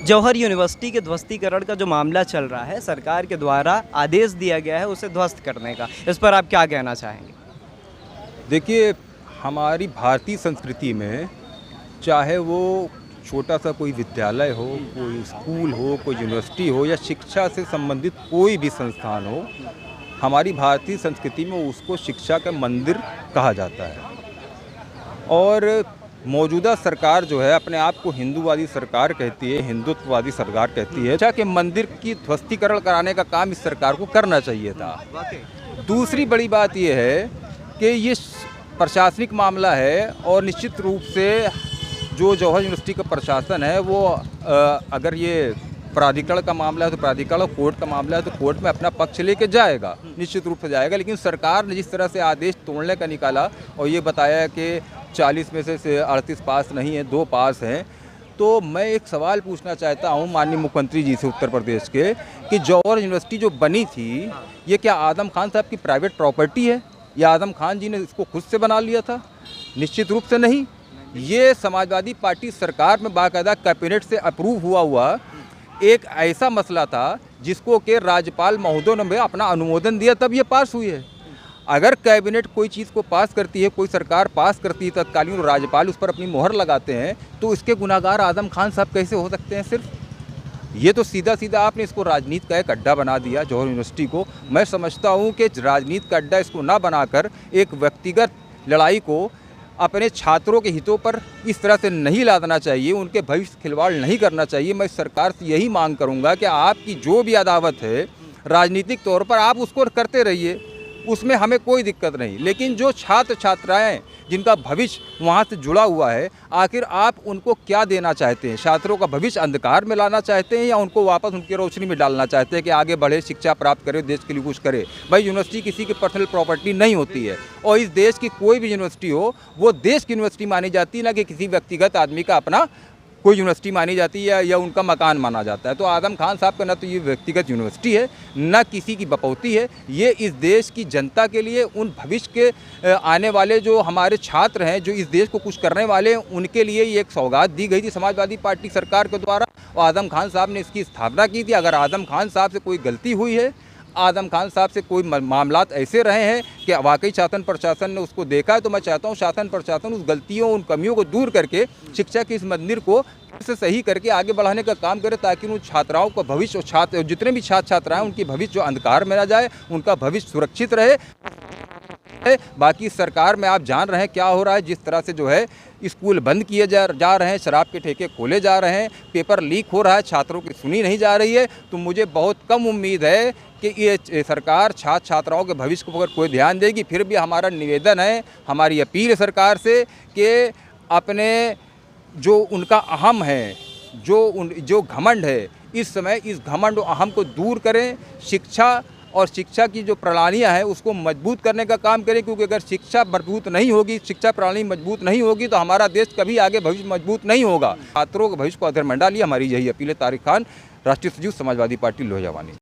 जौहर university के ध्वस्तीकरण का जो मामला चल रहा है, सरकार के द्वारा आदेश दिया गया है उसे ध्वस्त करने का, इस पर आप क्या कहना चाहेंगे? देखिए, हमारी भारतीय संस्कृति में चाहे वो छोटा सा कोई विद्यालय हो, कोई स्कूल हो, कोई यूनिवर्सिटी हो या शिक्षा से संबंधित कोई भी संस्थान हो, हमारी भारतीय संस्कृति में उसको शिक्षा का मंदिर कहा जाता है। और मौजूदा सरकार जो है अपने आप को हिंदूवादी सरकार कहती है, हिंदुत्ववादी सरकार कहती है। शिक्षा के मंदिर की ध्वस्तीकरण कराने का काम इस सरकार को करना चाहिए था। दूसरी बड़ी बात यह है कि ये प्रशासनिक मामला है और निश्चित रूप से जो जौहर यूनिवर्सिटी का प्रशासन है वो अगर ये प्राधिकरण का मामला है तो प्राधिकरण, कोर्ट का मामला है तो कोर्ट में अपना पक्ष लेके जाएगा, निश्चित रूप से जाएगा। लेकिन सरकार ने जिस तरह से आदेश तोड़ने का निकाला और ये बताया कि 40 में से 38 पास नहीं है, 2 पास हैं, तो मैं एक सवाल पूछना चाहता हूँ माननीय मुख्यमंत्री जी से उत्तर प्रदेश के कि जौहर यूनिवर्सिटी जो बनी थी ये क्या आदम खान साहब की प्राइवेट प्रॉपर्टी है या आदम खान जी ने इसको खुद से बना लिया था? निश्चित रूप से नहीं। ये समाजवादी पार्टी सरकार में बाकायदा कैबिनेट से अप्रूव हुआ एक ऐसा मसला था जिसको कि राज्यपाल महोदय ने अपना अनुमोदन दिया तब ये पास हुई है। अगर कैबिनेट कोई चीज़ को पास करती है, कोई सरकार पास करती है तत्कालीन राज्यपाल उस पर अपनी मोहर लगाते हैं, तो इसके गुनाहगार आदम खान साहब कैसे हो सकते हैं? सिर्फ ये तो सीधा सीधा आपने इसको राजनीति का एक अड्डा बना दिया जौहर यूनिवर्सिटी को। मैं समझता हूँ कि राजनीति का अड्डा इसको ना बनाकर एक व्यक्तिगत लड़ाई को अपने छात्रों के हितों पर इस तरह से नहीं लादना चाहिए, उनके भविष्य खिलवाड़ नहीं करना चाहिए। मैं सरकार से यही मांग करूंगा कि आपकी जो भी अदावत है राजनीतिक तौर पर आप उसको करते रहिए, उसमें हमें कोई दिक्कत नहीं। लेकिन जो छात्र छात्राएं जिनका भविष्य वहाँ से जुड़ा हुआ है, आखिर आप उनको क्या देना चाहते हैं? छात्रों का भविष्य अंधकार में लाना चाहते हैं या उनको वापस उनकी रोशनी में डालना चाहते हैं कि आगे बढ़े, शिक्षा प्राप्त करे, देश के लिए कुछ करे? भाई, यूनिवर्सिटी किसी की पर्सनल प्रॉपर्टी नहीं होती है और इस देश की कोई भी यूनिवर्सिटी हो वो देश की यूनिवर्सिटी मानी जाती है, ना कि किसी व्यक्तिगत आदमी का अपना कोई यूनिवर्सिटी मानी जाती है या उनका मकान माना जाता है। तो आदम खान साहब का ना तो ये व्यक्तिगत यूनिवर्सिटी है, ना किसी की बपौती है। ये इस देश की जनता के लिए, उन भविष्य के आने वाले जो हमारे छात्र हैं, जो इस देश को कुछ करने वाले हैं, उनके लिए ये एक सौगात दी गई थी समाजवादी पार्टी सरकार के द्वारा और आदम खान साहब ने इसकी स्थापना की थी। अगर आदम खान साहब से कोई गलती हुई है, आदम खान साहब से कोई मामलात ऐसे रहे हैं कि वाकई शासन प्रशासन ने उसको देखा है, तो मैं चाहता हूँ शासन प्रशासन उस गलतियों, उन कमियों को दूर करके शिक्षा के इस मंदिर को से सही करके आगे बढ़ाने का काम करे, ताकि उन छात्राओं का भविष्य और छात्र जितने भी छात्र छात्राएं उनकी भविष्य जो अंधकार में ना जाए, उनका भविष्य सुरक्षित रहे। बाकी सरकार में आप जान रहे हैं क्या हो रहा है, जिस तरह से जो है स्कूल बंद किए जा रहे हैं, शराब के ठेके खोले जा रहे हैं, पेपर लीक हो रहा है, छात्रों की सुनी नहीं जा रही है। तो मुझे बहुत कम उम्मीद है कि ये सरकार छात्र छात्राओं के भविष्य को अगर कोई ध्यान देगी। फिर भी हमारा निवेदन है, हमारी अपील है सरकार से कि अपने जो उनका अहम है, जो घमंड है, इस समय इस घमंड और अहम को दूर करें। शिक्षा और शिक्षा की जो प्रणालियां हैं उसको मजबूत करने का काम करें, क्योंकि अगर शिक्षा मजबूत नहीं होगी, शिक्षा प्रणाली मजबूत नहीं होगी तो हमारा देश कभी आगे भविष्य मजबूत नहीं होगा। छात्रों के भविष्य को अधर मंडा लिया, हमारी यही अपील है। तारिक खान, राष्ट्रीय सचिव, समाजवादी पार्टी, लोहियावानी।